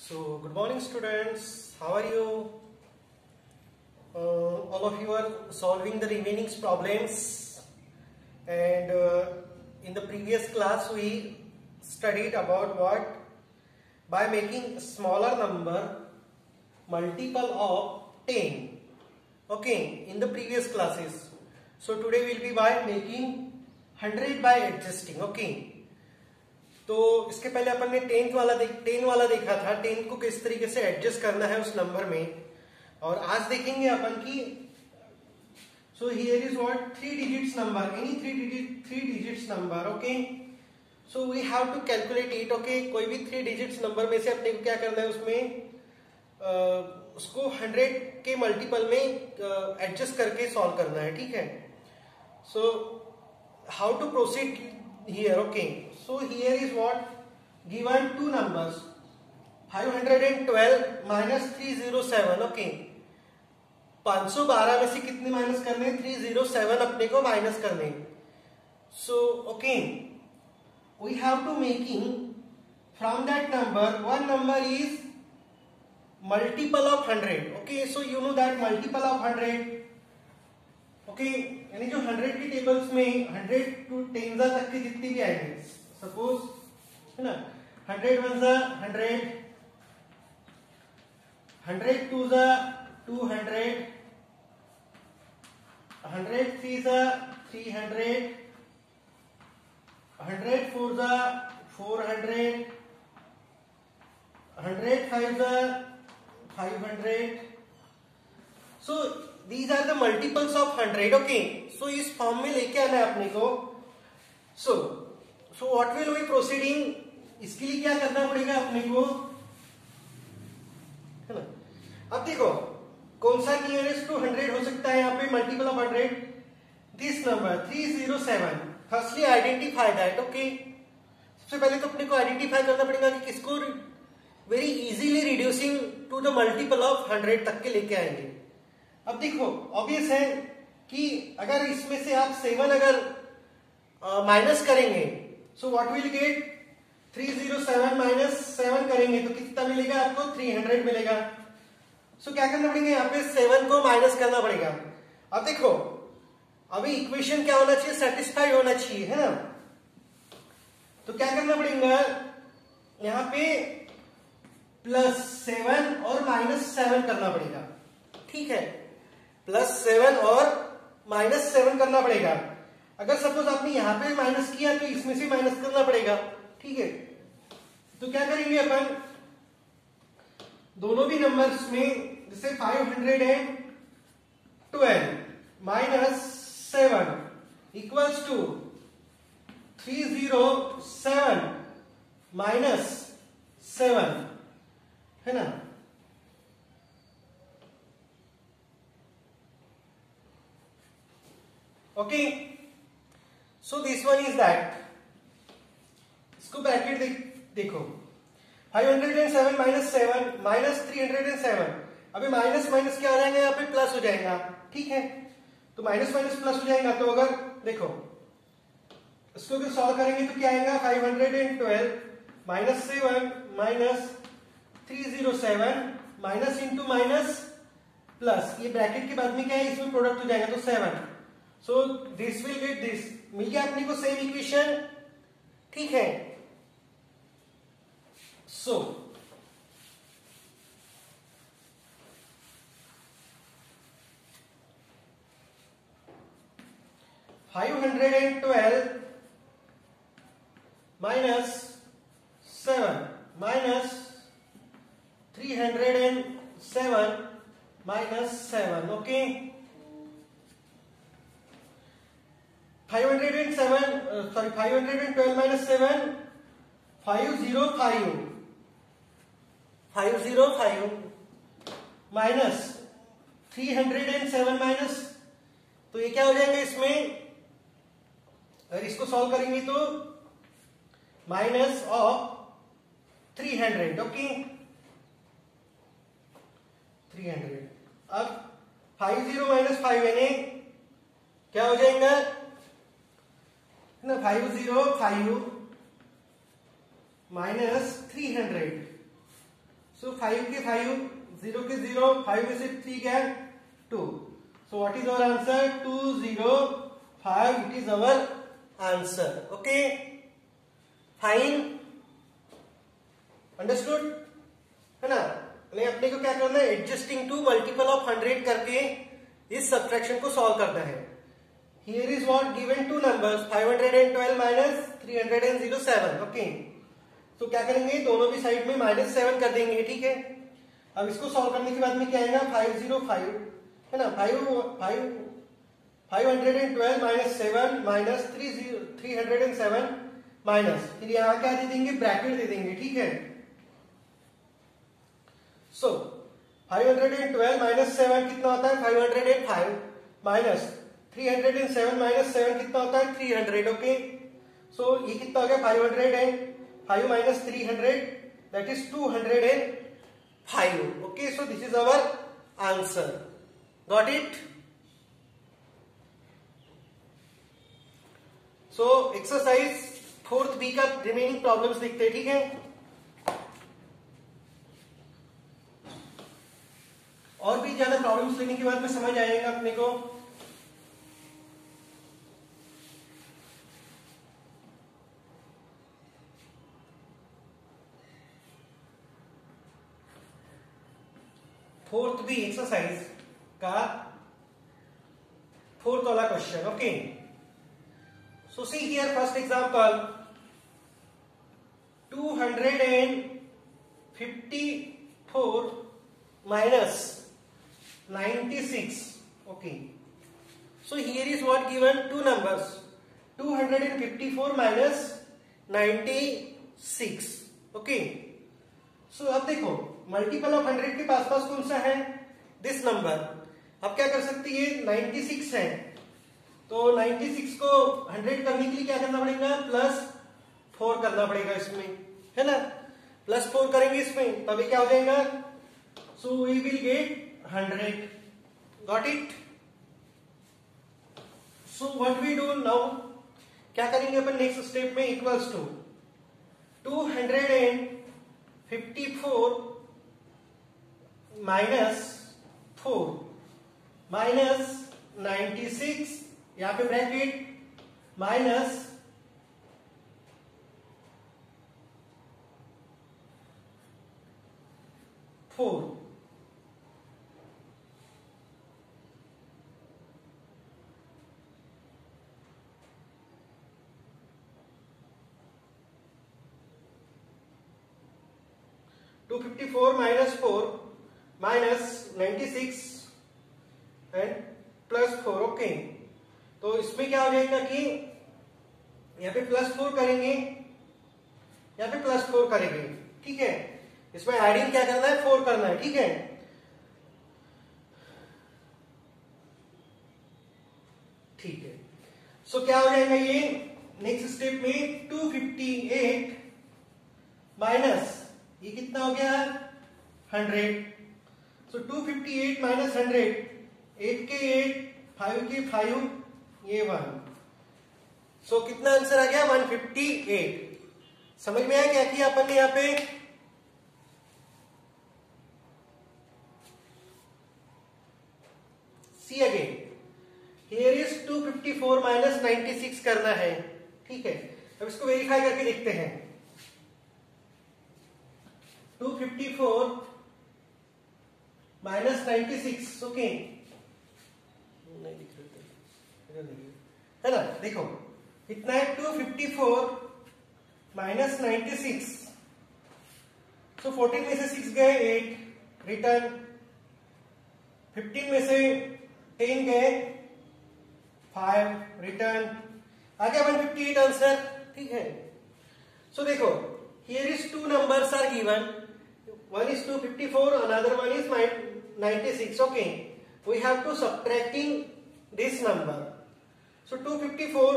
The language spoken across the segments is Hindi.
So, good morning students, how are you? All of you are solving the remaining problems, and in the previous class we studied about what? By making smaller number multiple of 10. Okay, in the previous classes. So today will be by making 100 by adjusting. Okay. तो इसके पहले अपन ने 10 वाला देखा था, 10 को किस तरीके से एडजस्ट करना है उस नंबर में, और आज देखेंगे अपन की so here is what 3 digits number, any 3 digits number. Okay, so we have to calculate it. Okay, कोई भी 3 डिजिट्स नंबर में से अपने को क्या करना है, उसमें उसको 100 के मल्टीपल में एडजस्ट करके सॉल्व करना है. ठीक है. So how to proceed here? Okay, so here is what given two numbers 512 minus 307. Okay, 512 में से कितने माइनस करने, 307 अपने को माइनस करने. So okay, we have to making from that number one number is multiple of 100. Okay, so you know that multiple of 100. Okay, यानी जो 100 की टेबल्स में 100 टू 10 तक के जितनी भी आएंगे, सपोज है ना, 100 1 100, 100 2 200, 100 3 300, 100 4 400, 100 5 500. So these are the multiples of 100. Okay, so इस फॉर्म में लेके आना है अपने को. So what will we proceeding? इसके लिए क्या करना पड़ेगा अपने को, है ना. अब देखो कौन सा नियरेस्ट टू 100 हो सकता है यहाँ पे multiple of 100. This number 307. Firstly identify that. Okay, सबसे पहले तो अपने को आइडेंटिफाई करना पड़ेगा कि किसको very easily reducing to the multiple of 100 तक के लेके आएंगे. अब देखो ऑब्वियस है कि अगर इसमें से आप 7 अगर माइनस करेंगे, so what will get, 307 minus 7 करेंगे तो कितना मिलेगा आपको, 300 मिलेगा. सो क्या करना पड़ेगा, यहाँ पे 7 को माइनस करना पड़ेगा. अब देखो अभी इक्वेशन क्या होना चाहिए, सेटिस्फाई होना चाहिए, है ना. तो क्या करना पड़ेगा, यहाँ पे +7 और -7 करना पड़ेगा. ठीक है, +7 और -7 करना पड़ेगा. अगर सपोज आपने यहां पे माइनस किया तो इसमें से माइनस करना पड़ेगा. ठीक है, तो क्या करेंगे अपन, दोनों भी नंबर्स में जैसे 512 माइनस 7 इक्वल्स टू 307 माइनस 7, है ना. Okay, so this one is that. इसको ब्रैकेट देखो, 507 माइनस 7 माइनस 307. अभी माइनस माइनस क्या हो जाएगा, यहाँ पे प्लस हो जाएगा. ठीक है, तो माइनस माइनस प्लस हो जाएगा. तो अगर देखो इसको अगर सॉल्व करेंगे तो क्या आएगा, 512 minus 7 minus 307 minus into minus plus, ये ब्रैकेट के बाद में क्या है, इसमें प्रोडक्ट हो जाएगा तो 7. So this will get this. मिल गया अपने को सेम इक्वेशन. ठीक है. So 512 minus 7 minus 307 minus 7. Okay, 512 minus 7 505 minus 307 minus, तो ये क्या हो जाएगा इसमें, अगर इसको सॉल्व करेंगे तो माइनस ऑफ 300. ओके, 300. अब 50 माइनस 5 यानी क्या हो जाएगा ना, 505 माइनस 300. सो 5 के 5, 0 के 0, 5 में से 3 गया 2. So what is our answer? 205. It is our answer. Okay. Fine. Understood? है ना? नहीं, अपने को क्या करना है? Adjusting to multiple of 100 करके इस subtraction को solve करना है. Here is what given two numbers 512 minus 307. Okay. तो क्या करेंगे? दोनों भी साइड में -7 कर देंगे. ठीक है. अब इसको सॉल्व करने के बाद में क्या आएगा? 505 है ना. 512 माइनस 7 माइनस 307 माइनस, फिर यहाँ क्या दे देंगे? ब्रैकेट दे देंगे. ठीक है. सो 512 माइनस 7 कितना होता है? 505 माइनस 307 माइनस 7 कितना होता है? 300. ओके. सो ये कितना हो गया? 505 minus 300 that is 205. Okay. So this is our answer. Got it? So exercise 4th B का रिमेनिंग प्रॉब्लम्स देखते हैं. ठीक है. और भी ज्यादा प्रॉब्लम्स लेने के बाद में समझ आएगा अपने को. फोर्थ बी एक्सरसाइज का 4th वाला question. Okay. So see here first example 254 minus 96. Okay. So here is what given? Two numbers 254 minus 96. Okay. So अब देखो मल्टीपल ऑफ 100 के पास कौन सा है? This number. अब क्या कर सकती है? 96 है तो 96 को 100 करने के लिए क्या करना पड़ेगा? +4 करना पड़ेगा इसमें, है ना. +4 करेंगे इसमें तभी क्या हो जाएगा? So we will get 100. Got it? So what we do now? क्या करेंगे अपन नेक्स्ट स्टेप में? इक्वल्स टू 254 माइनस 4 माइनस 96, यहाँ पे bracket minus 4. -4 minus 4 minus 96 and +4. Okay. तो इसमें क्या हो जाएगा कि यहाँ पे +4 करेंगे, यहाँ पे +4 करेंगे. ठीक है. इसमें एडिंग क्या करना है? 4 करना है. ठीक है. ठीक है. सो क्या हो जाएगा ये नेक्स्ट स्टेप में? 258 माइनस ये कितना हो गया? 100. सो 258 माइनस 100, 8 के 8, 5 के 5, ये 1. सो कितना आंसर आ गया? 158. समझ में आया क्या किया अपन ने यहाँ पे? See again. Here is 254 minus 96 करना है. ठीक है. अब इसको वेरीफाई करके देखते हैं. 254 माइनस 96. ओके. नहीं लिख रहे है ना. देखो कितना है? 254 माइनस 96. सो 14 में से 6 गए 8 रिटर्न, 15 में से 10 गए 5 रिटर्न, आ गया 158 आंसर. ठीक है. सो देखो here is two numbers are given. One is 254, another one is 96. Okay. We have to subtracting this number. So 254.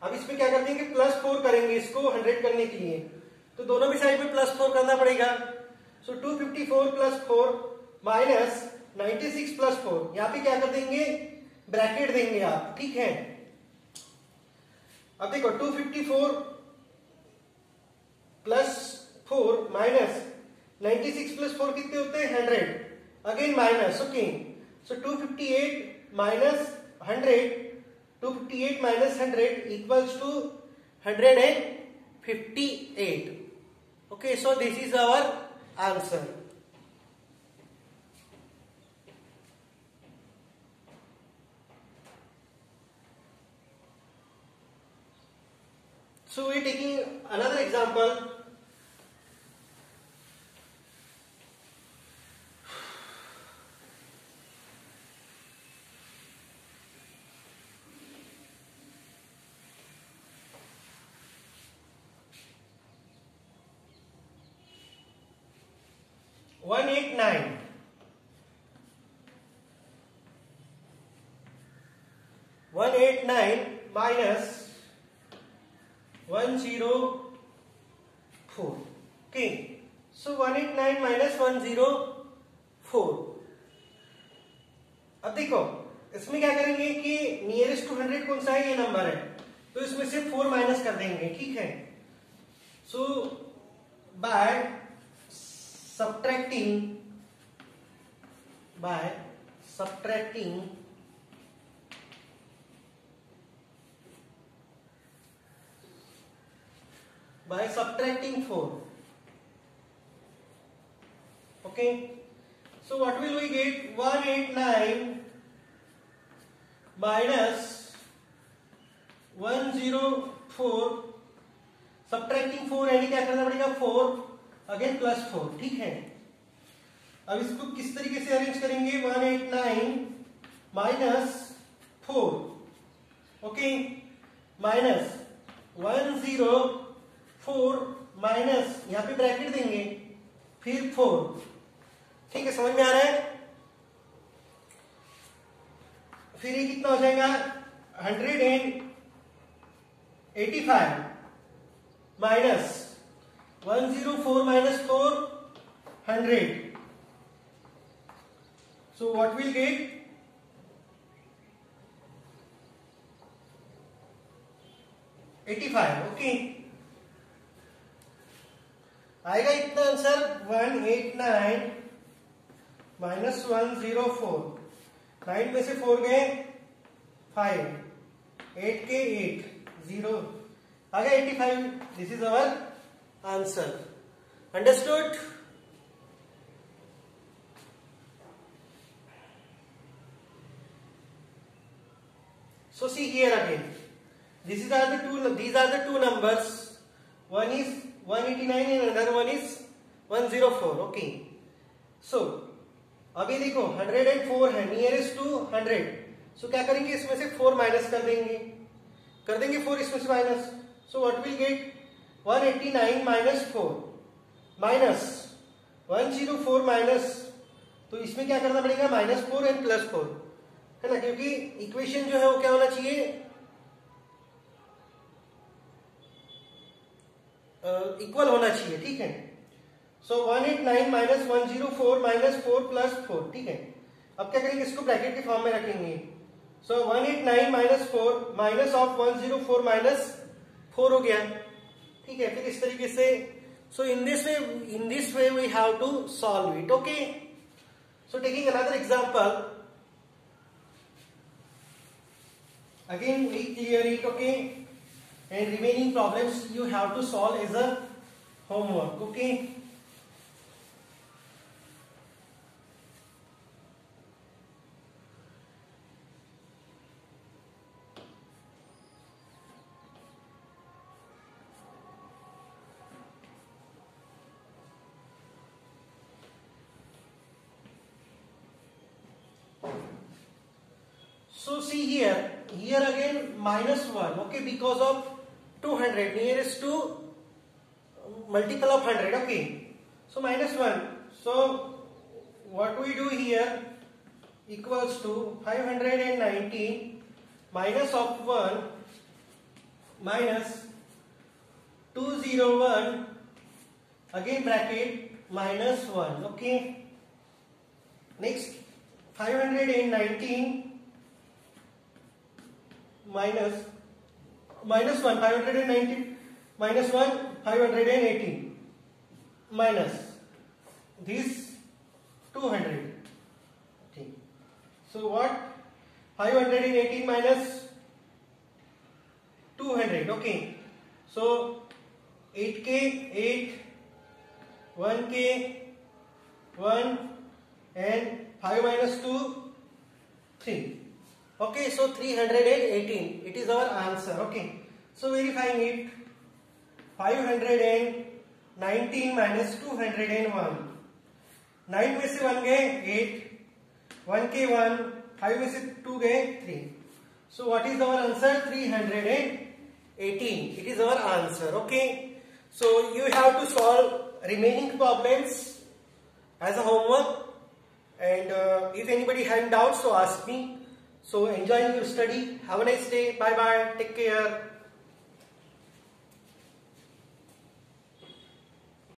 अब इसमें क्या कर देंगे? +4 करेंगे इसको 100 करने के लिए. तो दोनों भी साइड में +4 करना पड़ेगा. So 254 + 4 minus 96 + 4. यहाँ पे क्या कर देंगे? ब्रैकेट देंगे आप. ठीक है. अब देखो 254 +4 माइनस 96 प्लस 4 कितने होते हैं 100, again minus, okay. So 258 minus 100, 258 minus 100 equals to 158. Okay, so this is our answer. So we are taking another example. One eight nine minus 104. Okay, so 189 minus 104. अब देखो इसमें क्या करेंगे कि नियरेस्ट टू 100 कौन सा है, ये नंबर है, तो इसमें से 4 माइनस कर देंगे, ठीक है। सो bye subtracting 4. Okay, so what will we get? 189 minus 104, subtracting 4 यानी क्या करना पड़ेगा 4 अगेन प्लस 4, ठीक है। अब इसको किस तरीके से अरेंज करेंगे, 189 माइनस 4, ओके, माइनस 104 माइनस यहां पे ब्रैकेट देंगे, फिर 4, ठीक है, समझ में आ रहा है। फिर ये कितना हो जाएगा 185 minus 104 minus 4, 100. So what we'll get? 85. Okay. आएगा इतना आंसर 189 minus 104. 9 में से 4 गए 5, 8 के 8, 0 आ गया 85. This is our answer. Understood? So see here again. These are the two numbers. One is 189 and another one is 104. Okay. So अभी देखो 104 है, नियरेस्ट टू 100. सो क्या करेंगे, इसमें से 4 माइनस कर देंगे 4 इसमें से minus. So what will get 189 minus 4 minus 104 minus, तो इसमें क्या करना पड़ेगा -4 एंड +4, है ना, क्योंकि इक्वेशन जो है वो क्या होना चाहिए, इक्वल होना चाहिए, ठीक है। सो 189 माइनस 104 माइनस 4 प्लस 4, ठीक है। अब क्या करेंगे, इसको ब्रैकेट के फॉर्म में रखेंगे। So 189 minus 4 minus of 104 minus 4 हो गया, ठीक है। फिर इस तरीके से, so in this way we have to solve it, okay. So taking another example, again we clear it, okay, and remaining problems you have to solve as a homework, okay. So see here again -1, okay, because of 200 nearest to multiple of 100, okay. So -1. So what we do here equals to 519 minus of 1 minus 201 again bracket -1, okay. Next 519 minus 1, 519 minus 1, 518 minus this 200. Okay. So what? 518 minus 200. Okay. So 8k 8, 1k 1, and 5 minus 2 3. Okay, so 318. It is our answer. Okay. So verifying it. 519 minus 201. 9 में से 1 गए 8, 1 के 1, 5 में से 2 गए 3. So what is our answer? 318. It is our answer. Okay. So you have to solve remaining problems as a homework, and if anybody has doubts, so ask me. So enjoy your study. Have a nice day. Bye bye. Take care.